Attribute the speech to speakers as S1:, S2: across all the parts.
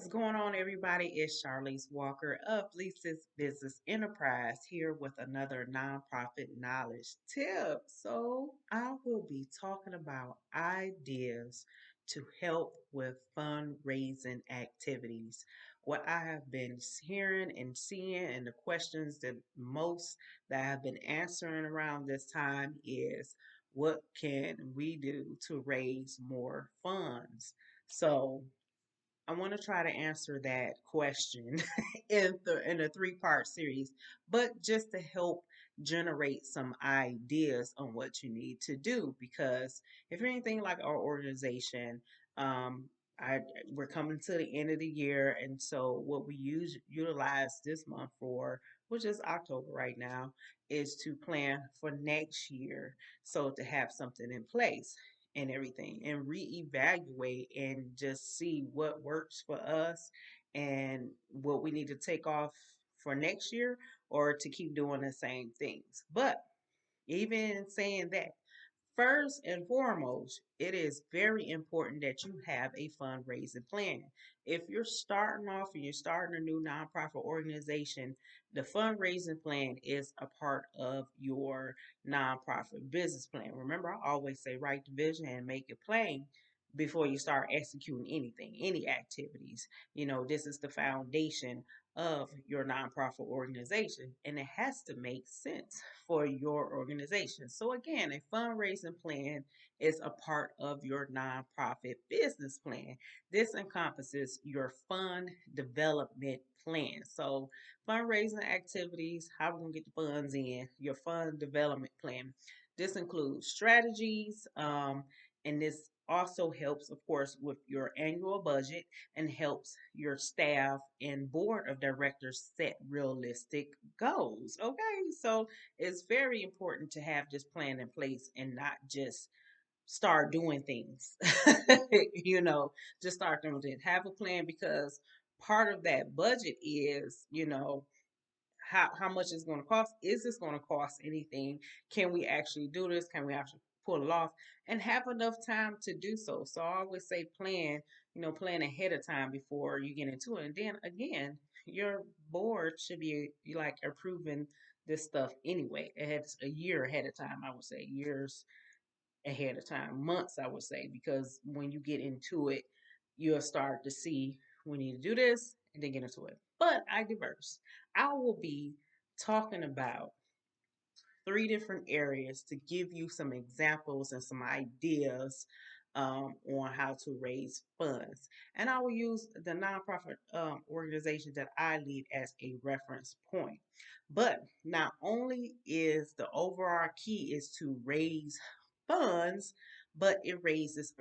S1: What's going on, everybody? It's Charlize Walker of Lisa's Business Enterprise here with another nonprofit knowledge tip. So, I will be talking about ideas to help with fundraising activities. What I have been hearing and seeing, and the questions that I have been answering around this time is what can we do to raise more funds? So, I want to try to answer that question in a three-part series, but just to help generate some ideas on what you need to do. Because if you're anything like our organization, um, I we're coming to the end of the year, and so what we utilize this month for, which is October right now, is to plan for next year. So to have something in place and everything and reevaluate and just see what works for us and what we need to take off for next year or to keep doing the same things. But even saying that, first and foremost, it is very important that you have a fundraising plan. If you're starting off and you're starting a new nonprofit organization, the fundraising plan is a part of your nonprofit business plan. Remember, I always say write the vision and make it plain before you start executing anything, any activities. This is the foundation of your nonprofit organization, and it has to make sense for your organization. So, again, a fundraising plan is a part of your nonprofit business plan. This encompasses your fund development plan. So, fundraising activities, how we're going to get the funds in, your fund development plan. This includes strategies, and this also helps, of course, with your annual budget and helps your staff and board of directors set realistic goals. Okay, so it's very important to have this plan in place and not just start doing things. you know, just start doing it. Have a plan because part of that budget is, how much it's going to cost. Is this going to cost anything? Can we actually do this? Can we actually pull it off and have enough time to do so? So I always say plan ahead of time before you get into it. And then again, your board should be like approving this stuff anyway. It's a year ahead of time, I would say years ahead of time, months, I would say, because when you get into it, you'll start to see we need to do this and then get into it. But I diverse. I will be talking about three different areas to give you some examples and some ideas on how to raise funds. And I will use the nonprofit organization that I lead as a reference point. But not only is the overall key is to raise funds, but it raises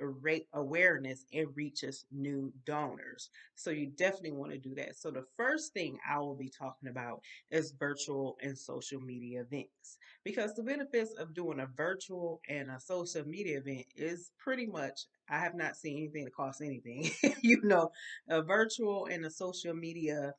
S1: awareness and reaches new donors. So you definitely want to do that. So the first thing I will be talking about is virtual and social media events, because the benefits of doing a virtual and a social media event is pretty much, I have not seen anything that costs anything. A virtual and a social media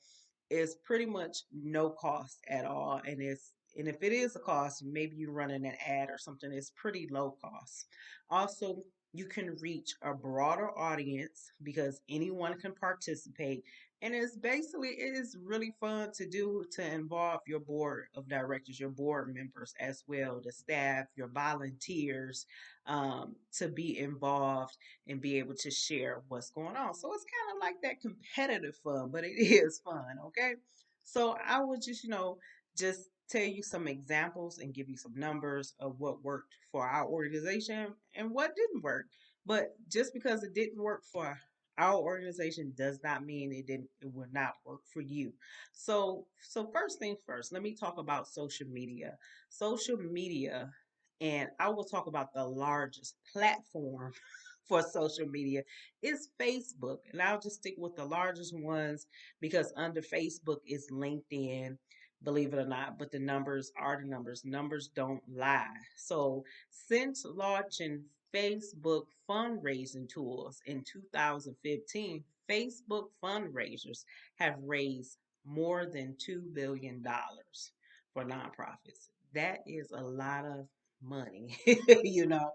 S1: is pretty much no cost at all, and if it is a cost, maybe you're running an ad or something, it's pretty low cost. Also, you can reach a broader audience because anyone can participate, and it is really fun to do, to involve your board of directors, your board members as well, the staff, your volunteers, to be involved and be able to share what's going on. So it's kind of like that competitive fun, but it is fun, okay? So I would just tell you some examples and give you some numbers of what worked for our organization and what didn't work. But just because it didn't work for our organization does not mean it will not work for you. So first things first, let me talk about social media. Social media, and I will talk about the largest platform for social media is Facebook. And I'll just stick with the largest ones because under Facebook is LinkedIn, believe it or not, but the numbers are the numbers. Numbers don't lie. So since launching Facebook fundraising tools in 2015, Facebook fundraisers have raised more than $2 billion for nonprofits. That is a lot of money, you know.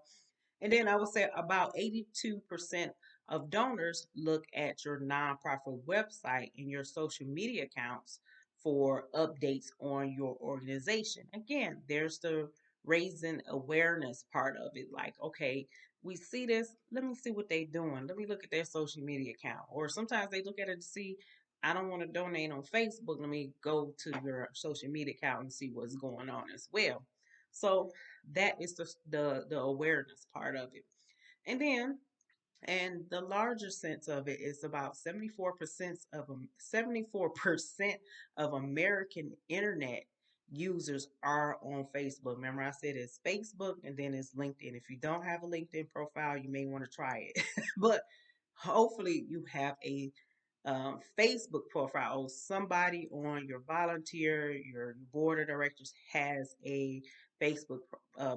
S1: And then I would say about 82% of donors look at your nonprofit website and your social media accounts for updates on your organization. Again, there's the raising awareness part of it. Like, okay, we see this, let me see what they're doing. Let me look at their social media account. Or sometimes they look at it to see, I don't want to donate on Facebook. Let me go to your social media account and see what's going on as well. So that is the awareness part of it. And then and the larger sense of it is about 74% of American internet users are on Facebook. Remember, I said it's Facebook and then it's LinkedIn. If you don't have a LinkedIn profile, you may want to try it. But hopefully, you have a Facebook profile, or somebody on your volunteer, your board of directors has a Facebook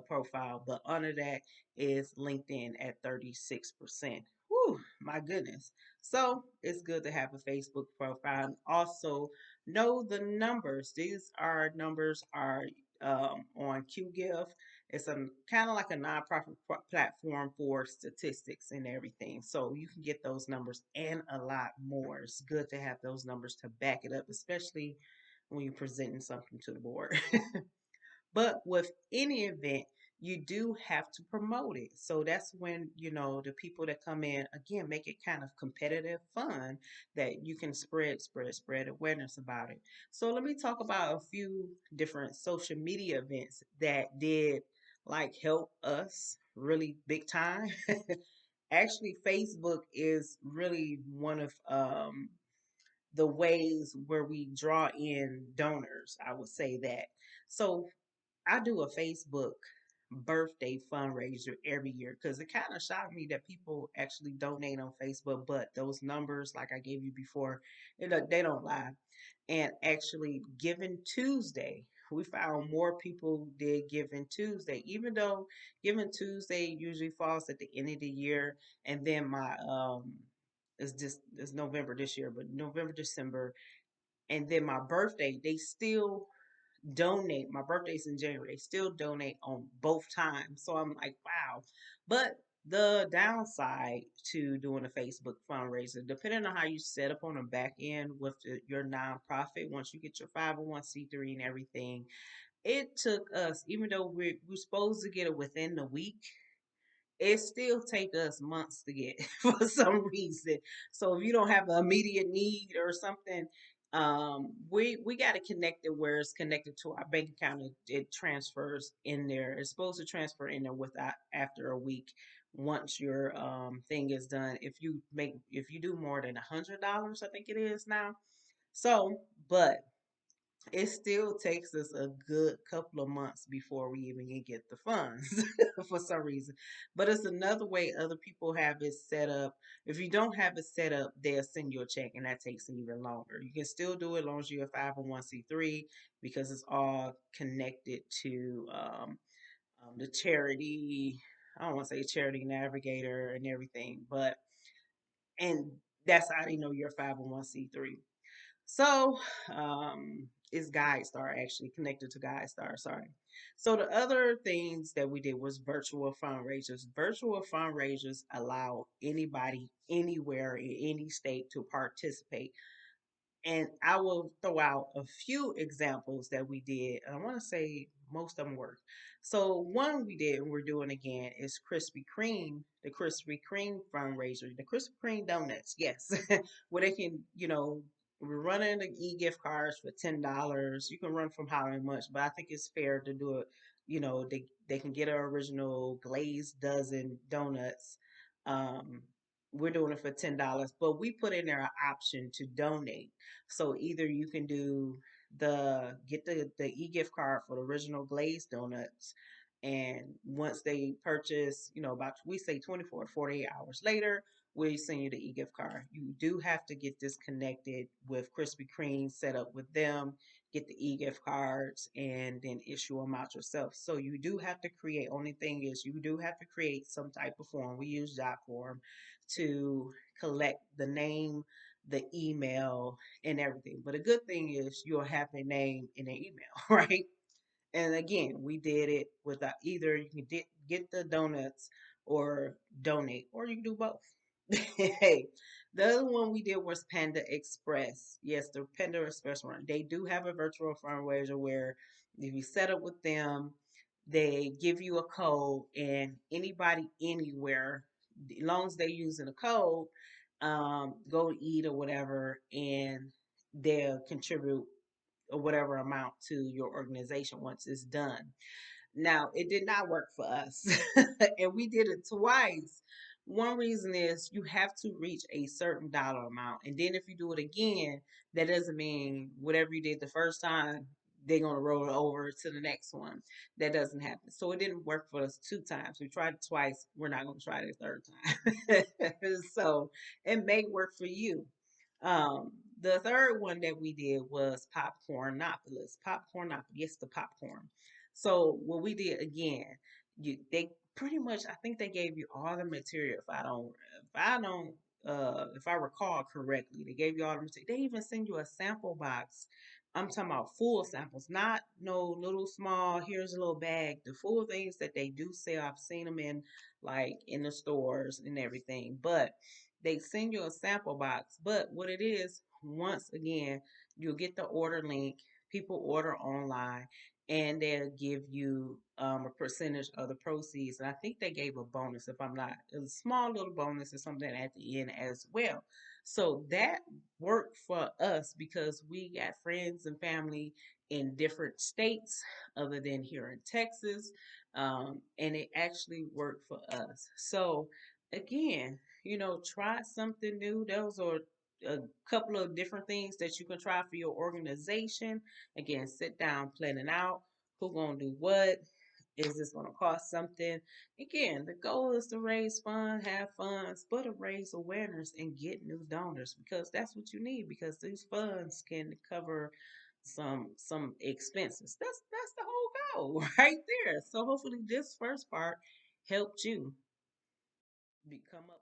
S1: profile, but under that is LinkedIn at 36%. Whew, my goodness. So it's good to have a Facebook profile and also know the numbers. These are numbers are on QGIF. It's a kind of like a nonprofit platform for statistics and everything. So you can get those numbers and a lot more. It's good to have those numbers to back it up, especially when you're presenting something to the board. But with any event, you do have to promote it. So that's when, the people that come in, again, make it kind of competitive fun that you can spread awareness about it. So let me talk about a few different social media events that did like help us really big time. Actually, Facebook is really one of the ways where we draw in donors. I would say that. So I do a Facebook birthday fundraiser every year because it kind of shocked me that people actually donate on Facebook, but those numbers, like I gave you before, they don't lie. And actually, Giving Tuesday, we found more people did Giving Tuesday, even though Giving Tuesday usually falls at the end of the year, and then my it's November this year, but November, December, and then my birthday, they still donate. My birthday's in January. They still donate on both times. So I'm like, wow. But the downside to doing a Facebook fundraiser, depending on how you set up on the back end with your nonprofit, once you get your 501c3 and everything, it took us, even though we're supposed to get it within the week, it still take us months to get for some reason. So if you don't have an immediate need or something, we got to connect it where it's connected to our bank account. It transfers in there. It's supposed to transfer in there without after a week once your thing is done. If you do more than $100, I think it is now. So, but it still takes us a good couple of months before we even can get the funds for some reason. But it's another way other people have it set up. If you don't have it set up, they'll send you a check and that takes even longer. You can still do it as long as you're a 501c3 because it's all connected to the charity. I don't want to say charity navigator and everything, but and that's how they know you're a 501c3. So, it's GuideStar actually connected to GuideStar. Sorry. So the other things that we did was virtual fundraisers. Virtual fundraisers allow anybody anywhere in any state to participate. And I will throw out a few examples that we did. And I want to say most of them worked. So one we did and we're doing again is Krispy Kreme, the Krispy Kreme fundraiser, the Krispy Kreme donuts. Yes, where they can, we're running the e-gift cards for $10. You can run from however much, but I think it's fair to do it. They can get an original glazed dozen donuts. Um, we're doing it for $10, but we put in there an option to donate. So either you can do the e-gift card for the original glazed donuts, and once they purchase, about we say 24 to 48 hours later, we send you the e-gift card. You do have to get this connected with Krispy Kreme, set up with them, get the e-gift cards, and then issue them out yourself. So you do have to create. Only thing is you do have to create some type of form. We use that form to collect the name, the email, and everything. But a good thing is you'll have a name and an email, right? And again, we did it with either you can get the donuts or donate, or you can do both. Hey, the other one we did was Panda Express. Yes, the Panda Express one. They do have a virtual fundraiser where if you set up with them, they give you a code, and anybody anywhere, as long as they're using a code, go eat or whatever, and they'll contribute or whatever amount to your organization once it's done. Now, it did not work for us, and we did it twice. One reason is you have to reach a certain dollar amount, and then if you do it again, that doesn't mean whatever you did the first time, they're going to roll it over to the next one. That doesn't happen. So it didn't work for us two times. We tried it twice. We're not going to try it a third time. So it may work for you. The third one that we did was Popcornopolis. Popcornopolis, yes, the popcorn. So what we did again, they pretty much, I think they gave you all the material. If I recall correctly, they gave you all the material. They even send you a sample box. I'm talking about full samples, not no little small. Here's a little bag. The full things that they do sell, I've seen them in like in the stores and everything. But they send you a sample box. But what it is, once again, you'll get the order link. People order online and they'll give you a percentage of the proceeds. And I think they gave a bonus, if I'm not, a small little bonus or something at the end as well. So that worked for us because we got friends and family in different states other than here in Texas. And it actually worked for us. So again, try something new. Those are a couple of different things that you can try for your organization. Again, sit down, plan it out. Who gonna do what? Is this gonna cost something? Again, the goal is to raise funds, have funds, but to raise awareness and get new donors because that's what you need because these funds can cover some expenses. That's the whole goal right there. So hopefully this first part helped you become up.